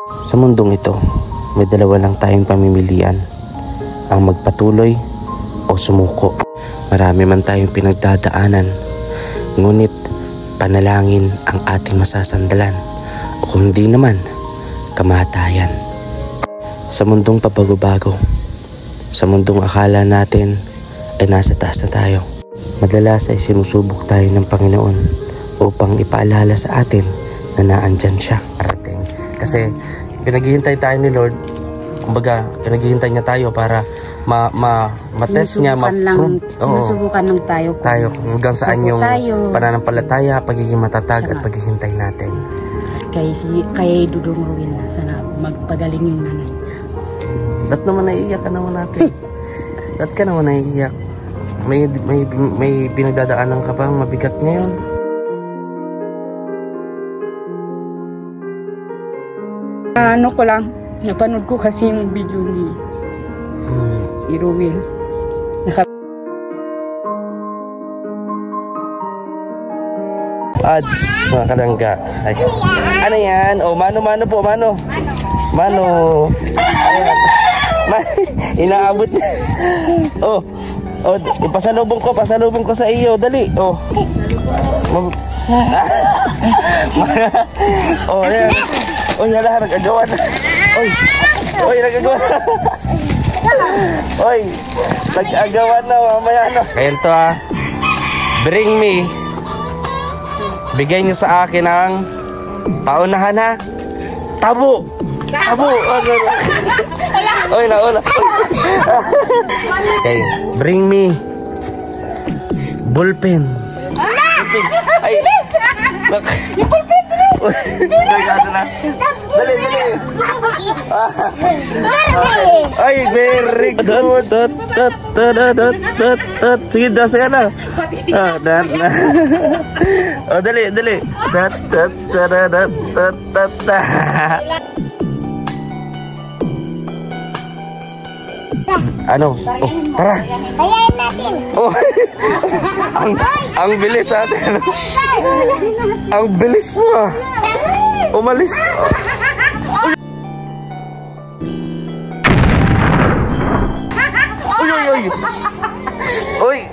Sa mundong ito, may dalawa lang tayong pamimilian, ang magpatuloy o sumuko. Marami man tayong pinagdadaanan, ngunit panalangin ang ating masasandalan, o kung hindi naman, kamatayan. Sa mundong pabago-bago, sa mundong akala natin ay nasa taas na tayo, madalas ay sinusubok tayo ng Panginoon upang ipaalala sa atin na naandyan siya. Kasi pinaghihintay tayo ni Lord, kumbaga pinaghihintay niya tayo para ma-test niya, sinusubukan ng tayo hanggang saan yung pananampalataya, pagiging matatag at paghihintay natin. Kaya Dudong Rowena, sana magpagaling yung nanay. Ba't naman naiiyak ka naman natin? Ba't ka naman naiiyak? May pinagdadaanan ka bang mabigat ngayon? Ano ko lang, napanood ko kasi yung video ni Rowena. Ads, mga kalangga. Ay. Ano yan? O, mano po, mano. Ayan. Inaabot niya. Oh, pasalubong ko sa iyo. Dali. Oh, ayan. Yala, nagagawa na. Nagagawa na. Nagagawa na, mamaya na. Ayan to bring me. Bigay niyo sa akin ang paunahan ha. Tabo. Nauna. Okay, bring me bullpen. Ay. Yung bullpen. Dali. Ay, very good. Sige, dasaya na. Dali. Ano? Tara. Ayayin natin. Ang bilis natin. Ang bilis mo. Umalis. Uy.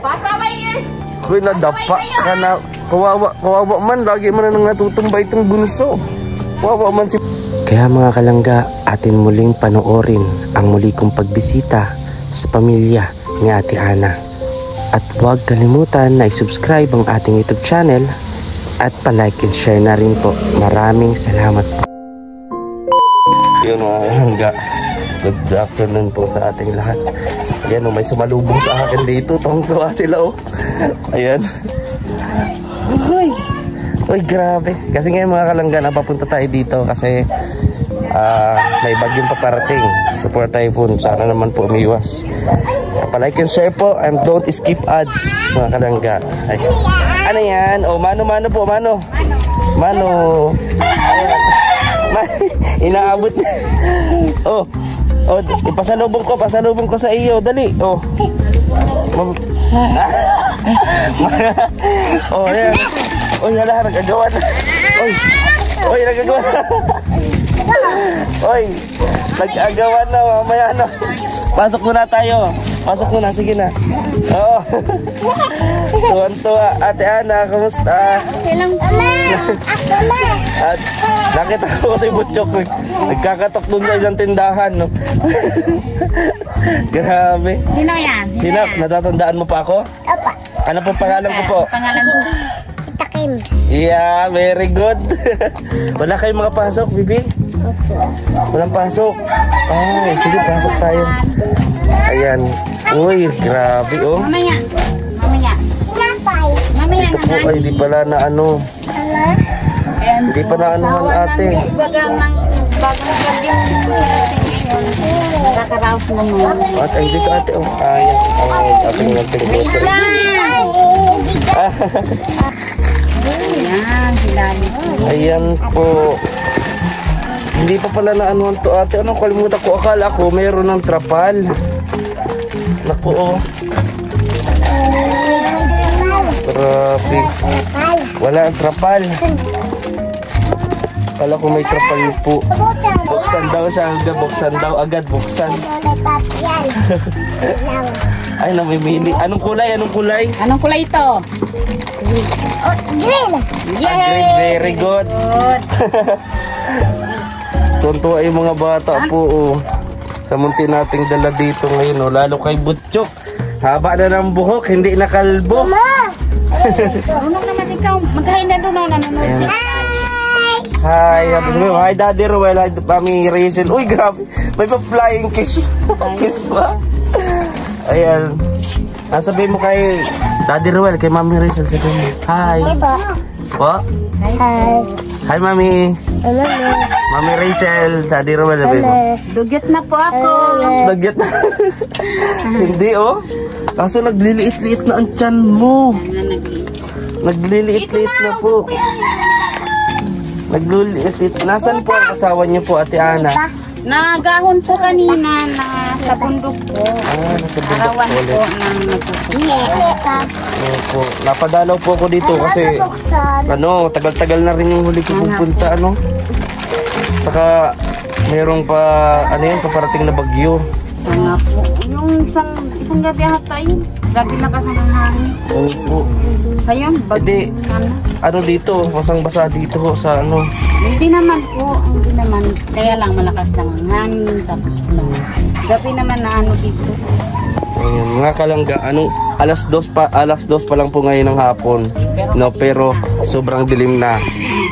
Uy, nadapa ka na. Kawawa man. Lagi man nang natutumba itong bunso. Kawawa man si... Kaya mga kalangga, atin muling panoorin ang muli kong pagbisita sa pamilya ni Ate Ana. At huwag kalimutan na i-subscribe ang ating YouTube channel at pa-like and share na rin po. Maraming salamat po. Yun mga kalangga, good afternoon po sa ating lahat. Ayan, may sumalubong sa akin dito. Tawang-tawa sila Ayan. Uy, grabe. Kasi ngayon mga kalangga, napapunta tayo dito kasi may bagyong paparating. Super typhoon. Sana naman po umiwas. Pa-like and share po and don't skip ads mga kalangga. Ay. Ano yan? Mano po, mano. Ayan. Inaabot niya. Pasalubong ko sa iyo. Dali. Ayan. Yala, nagagawa na. Nagagawa na. Nagagawa na, mamaya na. Pasok muna tayo. Sige na. Tuwan-tuwa. Ate Ana, kamusta? At nakita ko si Butchok. Nagkakatok dun sa isang tindahan, no? Grabe. Sino yan? Natatandaan mo pa ako? Opa. Ano po pangalan ko po? Pangalan ko. Takim. Yeah, very good. Wala kayong mga pasok, Bibi? Walang pasok. Ay, sige, pasok tayo. Ayan. Uy, grabe, Mamaya. Ito po ay di pala na ano. Hindi pa na anuhan ate. Bagong nakakaraos mo mo. At ay dito ate. Ayan. Ang ating nagpinag-grocery. Ayan po. Hindi pa pala na anuhan to ate. Anong kalimutan ko? Akala ko mayroon ng trapal. Naku Grabe. Wala ang trapal. Akala ko may trapal po. Buksan daw siya. Buksan daw agad. Buksan. Lollipop yan. Lang. Ay, namimili. Anong kulay? Anong kulay? Anong kulay ito? Oh, green. Ah, green. Very good. Tuntua yung mga bata po. Oh. Sa munti nating dala dito ngayon. Oh. Lalo kay Butchok. Haba na ng buhok. Hindi na kalbo. Marunong naman ikaw. Magkain na doon. Nanonood siya. Hi. Hi, Daddy Ruel. Hi, Mami Rachel. Uy, grabe. May pa-flying kiss. Kiss pa. Ayan. Sabihin mo kay Daddy Ruel, kay Mami Rachel. Sabihin mo. Hi. Po? Hi. Hi, Mami. Hello. Mami Rachel. Daddy Ruel, sabihin mo. Dugyot na po ako. Nagyat na. Hindi, oh. Kaso nagliliit-liit na ang tiyan mo. Nagliliit-liit na po. Nagliliit-liit. Nasaan po ang asawa niyo po, Ate Ana? Nagahon po kanina na sa bundok po. Ah, nasa bundok Arawan po po ulit. ng nagpupunta. Opo. Napadalaw po ako dito kasi tagal-tagal na rin yung huli ko pupunta, ano. Saka mayroong pa, paparating na bagyo. Nga po. Yung isang gabi ata yun. Gabi na kasi ng hangin. Opo. Ayun, Hindi. Ano dito, basang-basa dito sa ano. Hindi naman po, hindi naman. Kaya lang malakas lang ang hangin. Tapos gabi naman na ano dito. Ayun, mga kalangga, alas 2 pa lang po ngayon ng hapon. No, pero sobrang dilim na.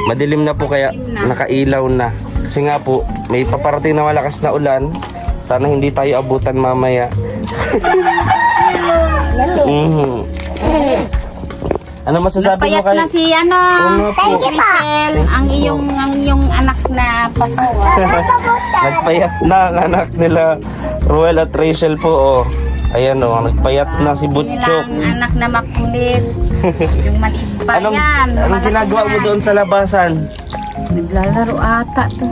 Madilim na po kaya nakailaw na. Kasi nga po, may paparating na malakas na ulan. Sana hindi tayo abutan mamaya. Ano masasabi mo Nagpayat kay... na si Rachel, ang iyong anak na pasawa. Nagpayat na ang anak nila Ruel at Rachel po. Oh. Ayan oh, nagpayat na si Butchok. Nilang anak na makulit. Yung maliit pa yan. Anong ginagawa mo doon sa labasan? Naglalaro ata to.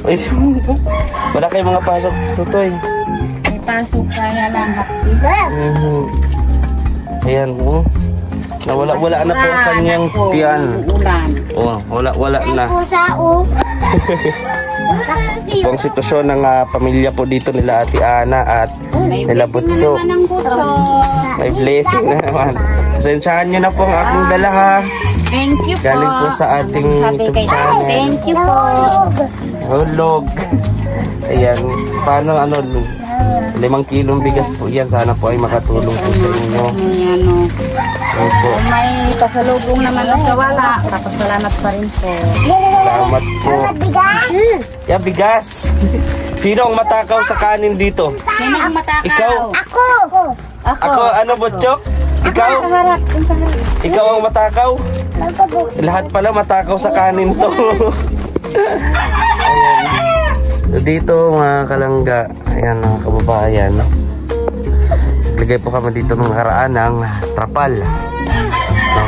Ay, wala kayong mga pasok, Tutoy. May pasok kaya lang hapdi. Ayan oh. Nawala-wala na po ang kanyang tiyan. Ulan. Oh, wala na. Pusa, oh. Ito ang sitwasyon ng pamilya po dito nila Ate Ana at nila Butchok. Naman ang butso. May blessing na naman. Pasensyahan nyo na po ang aking dala ha. Thank you po. Galing po sa ating Sabi YouTube kay channel. thank you po. Hulog. Ayan. Paano 5 kilong bigas po yan. Sana po ay makatulong po sa inyo. Ayan o. Opo. Kung may pasalubong naman na wala, kapasalamat pa rin po. Salamat po. Bigas. Yan, bigas. Sino ang matakaw sa kanin dito? Sino ang matakaw? Ikaw. Ako. Ako, ano Butchok? Ikaw? Sa harap. Ikaw ang matakaw? Lahat pala matakaw sa kanin to. Ayan. Dito mga kalangga, ayan mga kababayan. Lagay po kami dito ng haraan ng trapal. No?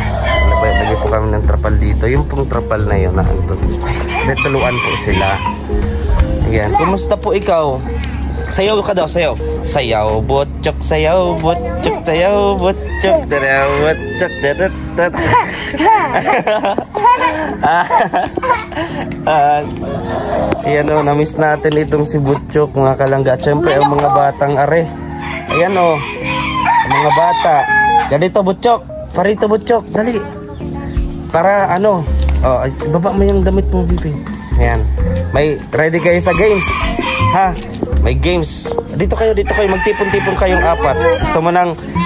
Lagay po kami ng trapal dito. Yung pong trapal na yun na andun. Kasi tuluan po sila. Ayan. Kumusta po ikaw? Sayaw ka daw, sayaw. Sayaw, Butchok, sayaw, Butchok, sayaw, Butchok, sayaw, Butchok, dadat. Ayan o, namiss natin itong si Butchok, mga kalangga. At syempre, ang mga batang are. Ayan o, ang mga bata. Ganito, Butchok. Parito, Butchok. Dali. Para ano, baba mo yung damit mo, Bibi. Ayan. May ready kayo sa games. Ha? May games. Dito kayo. Magtipon-tipon kayong 4.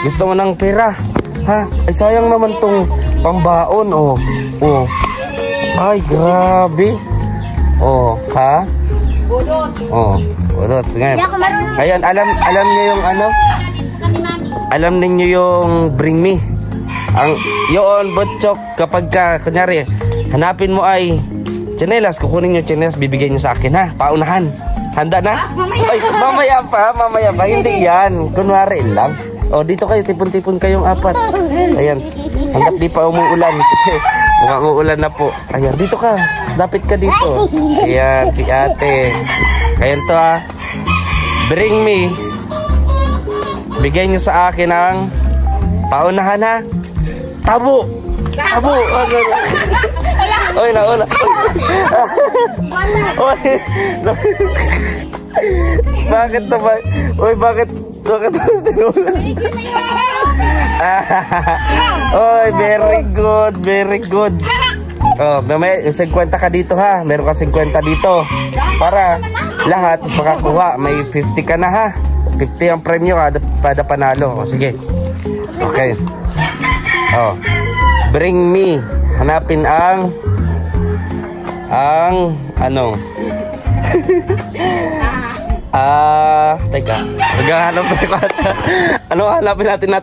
Gusto mo ng pera. Ha? Ay, sayang naman tong pambaon. Oh. Ay, grabe. Oh, ha? Oh, budot. Ngayon, alam niyo yung ano? Alam niyo yung bring me. Ang yun, Butchok, kapag kunyari, hanapin mo ay tsinelas, kukunin yung tsinelas, bibigyan niyo sa akin, ha? Paunahan. Handa na? Ay, mamaya pa. Hindi yan. Kunwari lang. O, dito kayo, tipon-tipon kayong 4. Ayan. Hanggat di pa umuulan. Kasi mukhang uulan na po. Ayan, dito ka. Dapit ka dito. Ayan, si ate. Ayan to ha. Bring me. Bigay niyo sa akin ang paunahan ha. Tabo. Oy, nauna. Oy. Bakit naman? Oy, bakit tinula? Oy, very good, very good. Oh, may 50 ka dito ha. Meron ka 50 dito. Para lahat makakuha. May 50 ka na ha. 50 ang premyo kada panalo. O, sige. Okay. Oh. Bring me. Hanapin ang ano? Teka. Maghahanap tayo. Ano hanapin natin?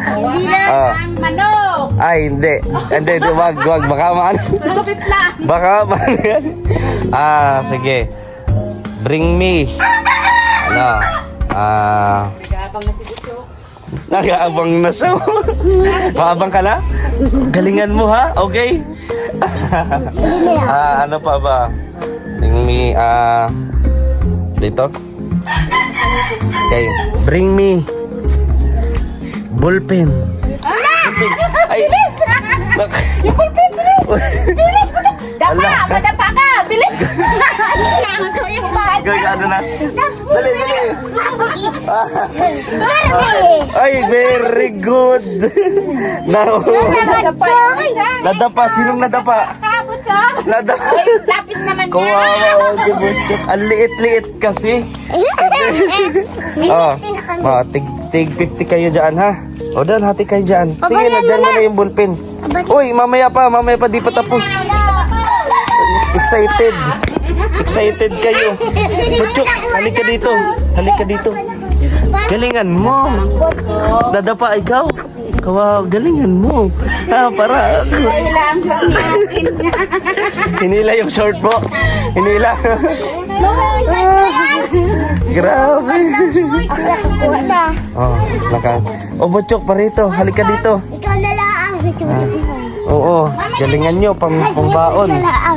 Hindi lang ang manok. Ay, hindi. Hindi, wag. Baka maano. Malapit lang. Baka maano. Sige. Bring me. Ano? Nag-aabang na si Busok. Nag-aabang na siya. Maabang ka na? Galingan mo ha? Okay? Ano pa ba? Bring me, dito? Okay. Bring me ballpen. Ay! Yung ballpen, bilis! Bilis! Dapa! Madapa ka! Bilis! Ano na? Dali! Ay, very good! Nadapa! Sinong nadapa? Nadapa! Lapis naman niya! Kawawa, ang liit-liit kasi. Tig 50 kayo dyan ha. O dan, hati kayo dyan. Sige na, dyan mo na yung ballpen. Uy, mamaya pa, di pa tapos. Excited kayo. Butchok, halika dito. Galingan mo. Nadapa ikaw. Kawawa, galingan mo. Para hinila yung short mo. Hinila. Grabe. Butchok, parito. Halika dito. Ikaw na lang. Oo, galingan nyo, pangbaon.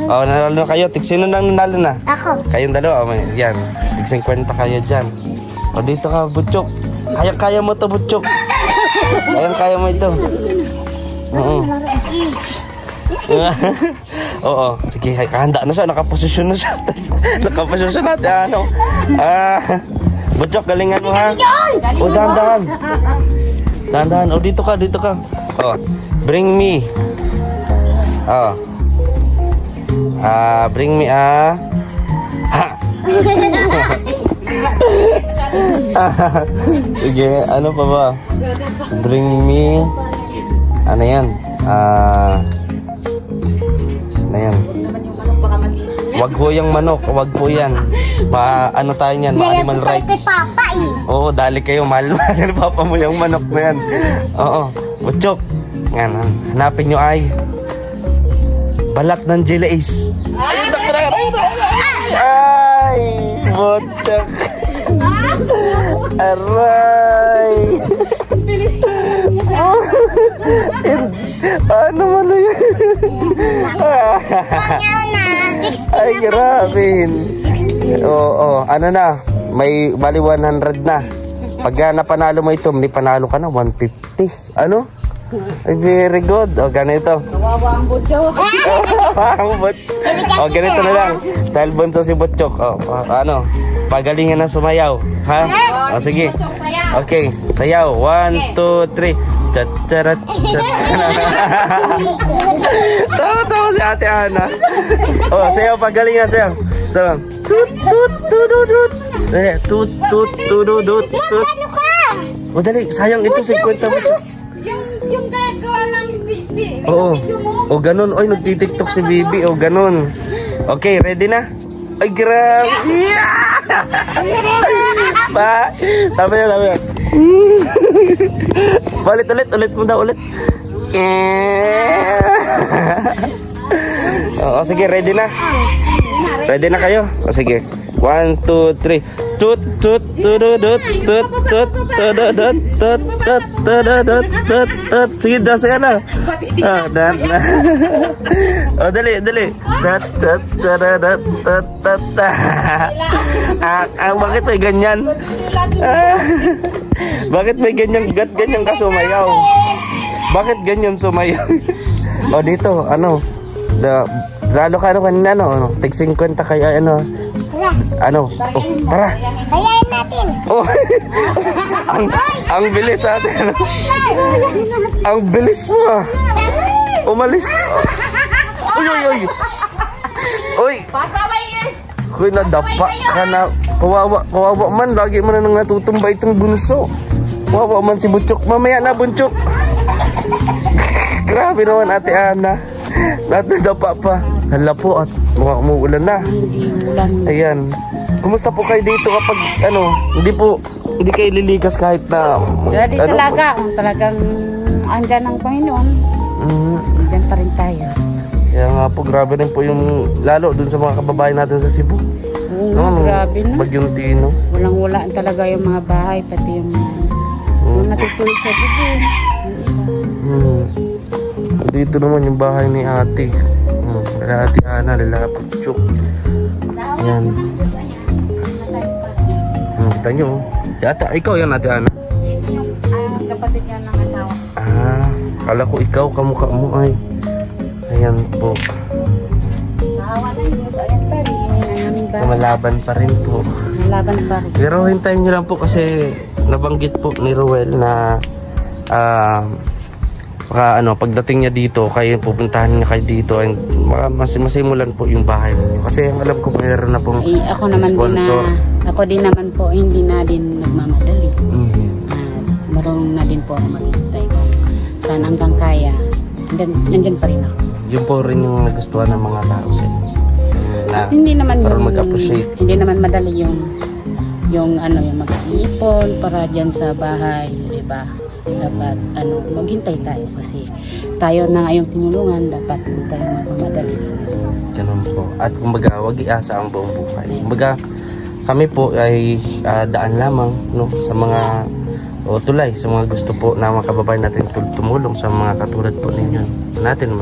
Nanalo kayo. Sino nang nanalo na? Ako. Kayong dalawa. Yan, tig 50 kayo dyan. Dito ka, Butchok. Kaya mo to, Butchok. Kaya mo ito. Oo. Oo, sige, handa na siya. Nakaposisyon na siya. Nakaposisyon natin. Butchok, galingan mo ha. Dahan-dahan. Dahan-dahan. Dito ka. Bring me. Bring me sige, ano pa ba? Bring me. Ano yan? Ano yan? Wag po yung manok. Wag po yan. Ano tayo yan? Animal rights. Oo, dali kayo. Mahal papa mo yung manok na yan. Oo. Butchok. Yan. Hanapin nyo ay balat ng Jelly Ace. Ay! Butchok. Aray! Ano mo na yun? Ay, grabe. Oo, ano na? May bali 100 na. Pag napanalo mo ito, may panalo ka na 150. Ano? Ay, very good. Ganito. Kawawa ang Butchok. Ganito na lang. Dahil bunso si Butchok. Ano? Pagalingan na sumayaw. Ha? Sige. Okay. Sayaw. 1, 2, 3. Chacharat. Tawa si Ate Ana. Sayaw. Pagalingan. Sayaw. Tawa. Tut, tut, tududut. Tut, tut, tududut. Tut. Dali. Sayang ito. 50 mo. Yung gagawa ng video mo. Ganun. Oy, nagtitiktok si Bibi. Ganun. Okay, ready na? Ay, grabe. Sabi niya. Ulit mo daw, ulit. Sige, ready na? Ready na kayo? Sige. 1, 2, 3. Tut tut tududut tut tut tududut tut tut tududut tut tut. Sige, saya na. Dan. Dali. Tut tut tududut tut tut. Bakit may ganyan? Bakit may ganyan ka sumayaw? Bakit ganyan sumayaw? O dito, ano? Lalo ka ano kanina, ano? Tig 50 kaya ano? Ano? Oh, tara! Bayain natin. Oh, ang bilis atin. Ang bilis mo ah. Umalis. Uy, uy, uy. Uy. Uy, nadapa ka na. Kawawa man. Lagi mo na nang natutumba itong bunso. Kawawa man si Butchok. Mamaya na, Butchok. Grabe naman Ate Ana. Nadapa pa. Hala po at mukhang umuulan na. Ayan. Kumusta po kayo dito kapag ano, hindi kayo liligas kahit na Dati ano, talaga, kung talagang andyan ang Panginoon, andyan pa rin tayo. Kaya nga po, grabe rin po yung lalo dun sa mga kababayan natin sa Cebu. Grabe na. Bagyong Tino. Walang-wala talaga yung mga bahay, pati yung natutulog sa bubong. Dito naman yung bahay ni ate. Ate Ana, Lala Butchok. Ayan. Kita nyo. Yata, ikaw yan Ate Ana. Ang kapatid niya ng asawa. Kala ko ikaw, kamukha mo ay. Ayan po. Naawa na yung Diyos, ayan pa rin. Malaban pa rin po. Malaban pa rin. Pero hintayin nyo lang po kasi nabanggit po ni Ruel na pagdating niya dito, kayo pupuntahan niya kayo dito and masimulan po yung bahay ninyo. Kasi alam ko mayroon na pong sponsor. Ako din naman po, hindi na din nagmamadali. Marunong na din po ako maghintay ko. Saan hanggang kaya, nandyan pa rin ako. Yun po rin yung nagustuhan ng mga tao sa inyo. Hindi naman mag-appreciate. Hindi naman madali yung mag-iipon para diyan sa bahay, di ba? Dapat maghintay tayo kasi tayo na ngayong tinulungan, dapat hindi tayo magmamadali. Ganun po. At kumbaga, wag iasa ang buong buhay. Kumbaga, kami po ay daan lamang sa mga tulay, sa mga gusto po na mga kababayan natin tumulong sa mga katulad po ninyo.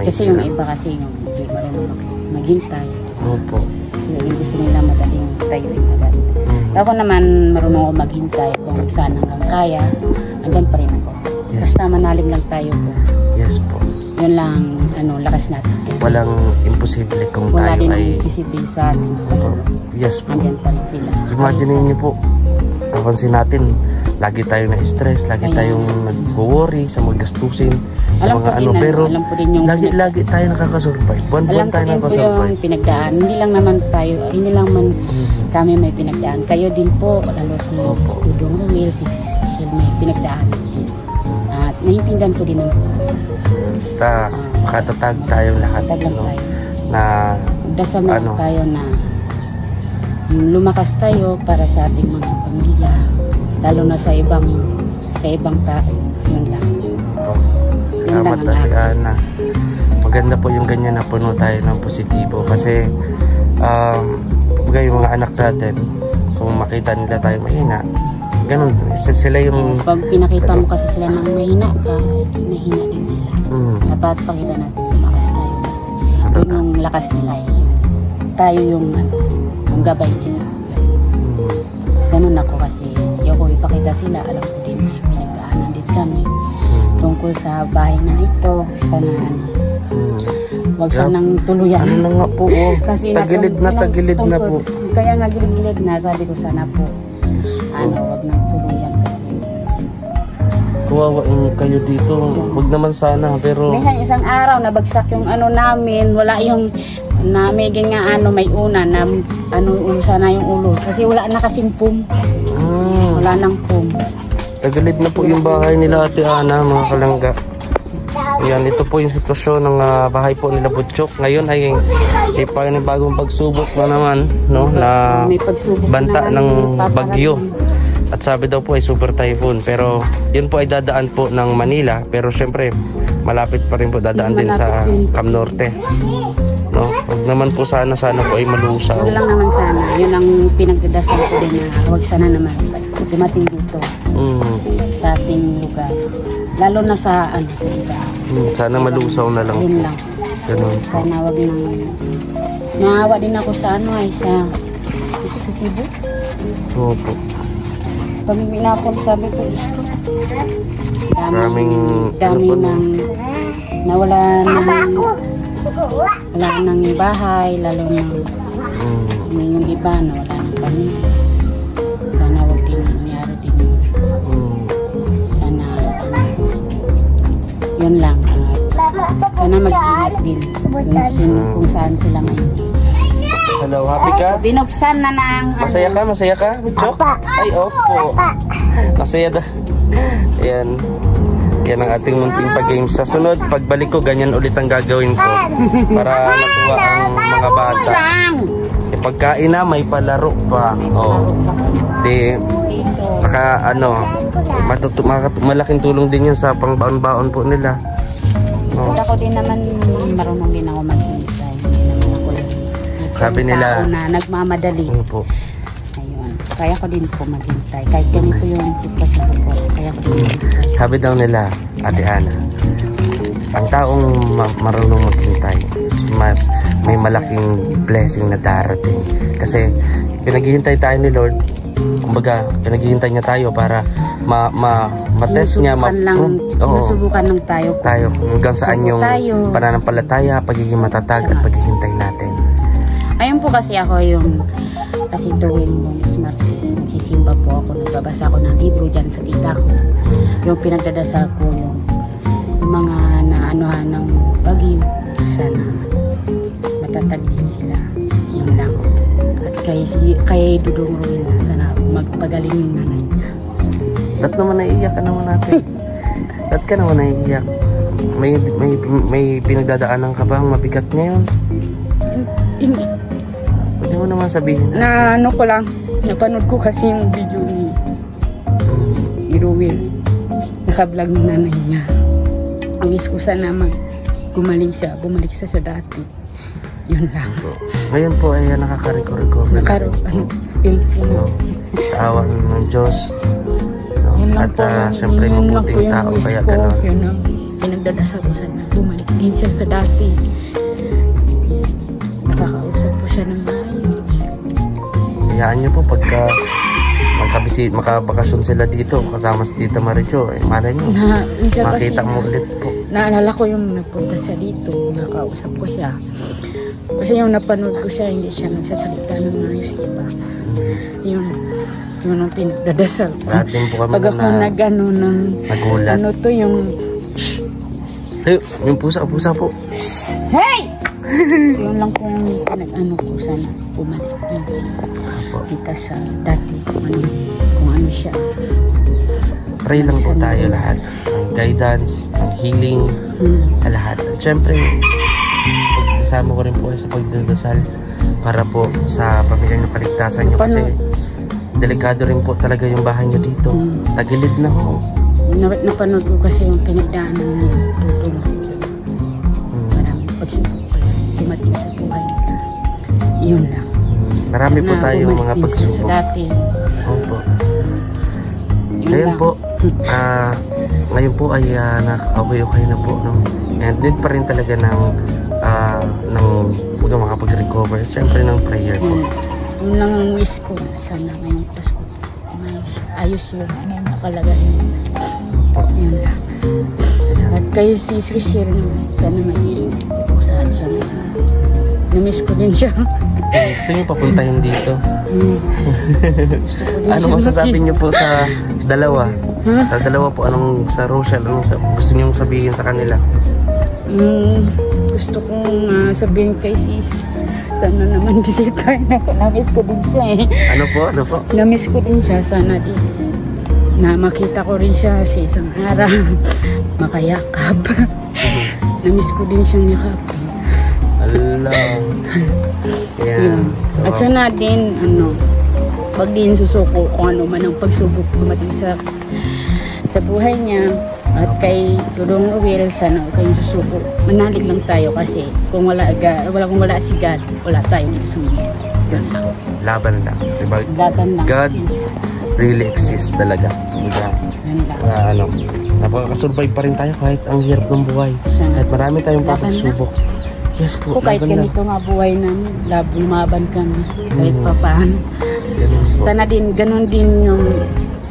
Kasi yung iba kasi yung hindi marunong maghintay. Opo. Yung gusto nila madaling tayo agad. Ako naman marunong ako maghintay kung saan hanggang kaya, andyan pa rin ako. Yes. Basta manalig lang tayo po. Yes po. Yun lang, lakas natin. Kasi walang imposible kung wala tayo din ay... imposible sa atin. Yes po. Andyan pa rin sila. Imagine niyo po, napansin natin, lagi tayo na-stress, lagi tayong nag-worry sa mga gastusin, sa mga pero lagi tayo nakakasurvive. Buwan-buwan tayo nakakasurvive. Alam ko yung pinagdaan. Hindi lang naman tayo, hindi lang man kami may pinagdaan. Kayo din po, lalo si Dudong Ruel, si Cecil may pinagdaan. At naiintindihan ko din naman. Basta makatatag tayong lahat. Tatag lang tayo. Na dasal na tayo na lumakas tayo para sa ating mga pamilya. Lalo na sa ibang tao. Yun lang. Salamat Ate Ana. Maganda po yung ganyan na puno tayo ng positibo. Kasi yung mga anak natin, kung makita nila tayo mahina, ganun, sila yung... Pag pinakita mo kasi sila ng mahina ka, mahina din sila. Dapat pakita natin lumakas tayo. Kasi doon yung lakas nila. Tayo yung gabay nila. Ganun ako kasi ko ipakita sila, alam ko din may pinagdaanan din kami tungkol sa bahay na ito. Sana wag sanang tuluyan. Ano na nga po, kasi tagilid na po. Kaya nga gilid-gilid na, sabi ko sana po wag nang tuluyan. Kawawa kayo dito, wag naman sana, pero may isang araw nabagsak yung namin, wala yung na may may una na sana yung ulo kasi wala na kasing pum. Wala nang pum. Tagilid na po yung bahay nila Ate Ana, mga kalangga. Ayan, ito po yung sitwasyon ng bahay po nila Butchok. Ngayon ay bagong pagsubok na naman, na banta ng bagyo. At sabi daw po ay super typhoon. Pero yun po ay dadaan po ng Manila. Pero syempre, malapit pa rin po dadaan din sa Cam Norte. Huwag naman po sana po ay malusaw. Yun lang naman sana. Yun ang pinagdadasal ko din na huwag sana naman dumating dito sa ating lugar. Lalo na sa lugar. Sana malusaw na lang. Yun lang. Ganun. Sana wag nang... Naawa din ako sa sa Cebu. Opo. Pag minapon sabi ko, dami na wala nang bahay, lalo na yung iba na wala nang pamilya. Sana huwag din nangyari din. Sana yun lang. Sana mag-ingat din kung saan sila ngayon. Hello, happy ka? Binuksan na ng... Masaya ka? Masaya ka? Mitchok? Ay, opo. Masaya da. Ayan. Yan ang ating munting pag-games. Sa sunod, pagbalik ko, ganyan ulit ang gagawin ko. Para natuwa ang mga bata. E pagkain na, may palaro pa. Oh. Di, baka malaking tulong din yun sa pangbaon-baon po nila. Oh. Ako din naman, marunong din ako mag-hintay. Sabi nila, na nagmamadali. Po. Ayun. Kaya ko din po maghintay. Kahit ganito yung sitwasyon ko po. Kaya ko din maghintay. Sabi daw nila, Ate Ana, ang taong marunong maghintay, mas may malaking blessing na darating. Kasi pinaghihintay tayo ni Lord. Kumbaga, pinaghihintay niya tayo para ma-test niya. Sinusubukan lang tayo. Hanggang saan yung pananampalataya, pagiging matatag at paghihintay natin. Ayun po kasi ako kasi tuwing nagsisimba po ako, nagbabasa ako ng libro dyan sa tita ko. Yung pinagdadasal ko, yung mga naanuhan ng bagyo, sana matatag din sila. Yun lang. At kay Dudong Ruin, sana magpagaling yung nanay niya. Ba't naman naiiyak ka naman natin? Ba't ka naman naiiyak? May pinagdadaanan ka bang mabigat ngayon? Hindi. Pwede mo naman sabihin. Na ano ko lang, napanood ko kasi yung video ni Ruel. Naka-vlog ng nanay niya. Ang wish ko sana bumalik siya sa dati. Yun lang. Ngayon po ay nakaka-recover. Sa awa ng Diyos. At siyempre mabuting tao kaya gano'n. Yun ang pinagdadasal ko sana. Bumalik din siya sa dati. Nakakausap ko siya ng maayos. Hayaan niyo po pagka makabakasyon sila dito kasama si Tita Maricho, malay niyo makita mo ulit po. Naalala ko yung nagpunta siya dito, nakausap ko siya. Kasi yung napanood ko siya, hindi siya nagsasalita ng maayos, diba? Yun ang pinagdadasal ko. Lahat po kami pag ako nagulat. Ano to yung... Shhh! Hey, yung pusa po. Hey! Yun lang po yung pinag-ano ko sana. Bumalik din kita sa dati. Kung ano siya. Pray lang po tayo lahat. Ang guidance, ang healing, sa lahat. At syempre, kasama ko rin po sa pagdadasal para po sa pamilya ng paligtasan nyo. Kasi delikado rin po talaga yung bahay nyo dito. Tagilid na ho. Napanood ko kasi yung pinagdaanan ng tutulog. Maraming pagsubok ko lang. Dumating sa buhay. Yun lang. Marami po tayong mga pagsubok. Sa dati. Opo. Ngayon po, ngayon po ay nakaka-okay na po. No? And need pa rin talaga ng makapag-recover. Siyempre ng prayer po. Yun lang ang wish ko. Sana ngayong Pasko. Ayos yun. Ano yung nakalagay. Yun lang. At kay si Swisher naman. Sana mag-iing. Kung saan siya na. Namiss ko din siya. Gusto niyo papuntahin dito? Ano masasabi niyo po sa dalawa? Sa dalawa po, sa Rochelle, gusto niyo sabihin sa kanila? Gusto kong sabihin kay sis, sana naman bisitahin ako. Namiss ko din siya eh. Ano po? Namiss ko din siya. Sana din na makita ko rin siya sa isang araw. Makayakap. Namiss ko din siyang yakapin. Allah. Yeah. So, at sana din, pag din susuko kung ano man ang pagsubok dumating sa buhay niya. At kay Dudong Ruel, sana kayong susuko. Manalig lang tayo kasi kung wala si God, wala tayo dito sa mundo. Yes. Laban lang. Diba? Laban lang. God really exists talaga. Diba? Napaka-survive pa rin tayo kahit ang hirap ng buhay. Kahit marami tayong pagsubok. Yes po. Kung kahit ganito nga buhay namin, lumaban kami kahit papaano. Sana din, ganun din yung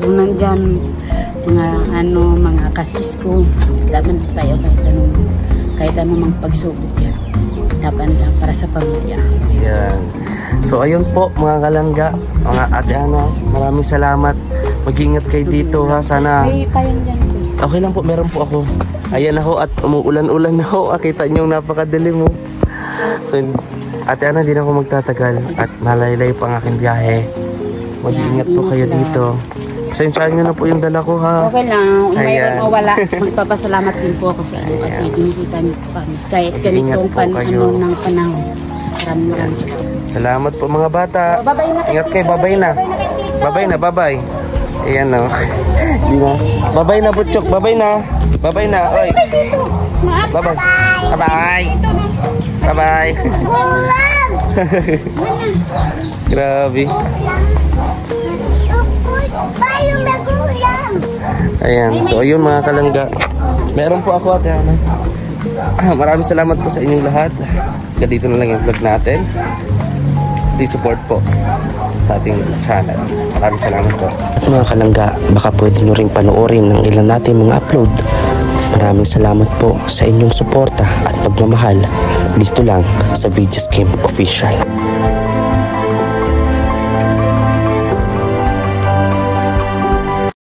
nandyan mga kasis ko, laban tayo kahit anong kahit ano mang pagsubok yan. Dapat para sa pamilya. Ayan. So ayun po mga kalangga, mga Ate Ana, maraming salamat. Mag-ingat kayo dito ha, sana. May payang dyan po. Okay lang po, meron po ako. Ayan ako at umuulan-ulan na ako. Kita nyo napakadilim mo. So Ate Ana, di na ako magtatagal at malaylay pa ang aking biyahe. Mag-ingat po kayo dito. Pasensyahan nyo na po yung dala ko ha. Okay lang, Ayan. mayroon o wala. Magpapasalamat din po ako sa inyo kasi binisita niyo po kami. Kahit ganitong Ingat po kayo. ng panahon. Maraming salamat. Salamat po mga bata. Babay na. Ingat kayo, babay na. Babay na, babay. Ayan o. Di na. Babay na, Butchok. Babay na. Babay na. Oy. Babay. Babay. Babay. Gulang! Grabe. Payong nagulang! Ayan. So, ayun mga kalangga. Meron po ako, Ate Ana. Maraming salamat po sa inyong lahat. Ganito na lang yung vlog natin. Please support po sa ating channel. Maraming salamat po. At mga kalangga, baka pwede nyo rin panoorin ng ilan natin mga upload. Maraming salamat po sa inyong suporta at pagmamahal dito lang sa Videos Game Official.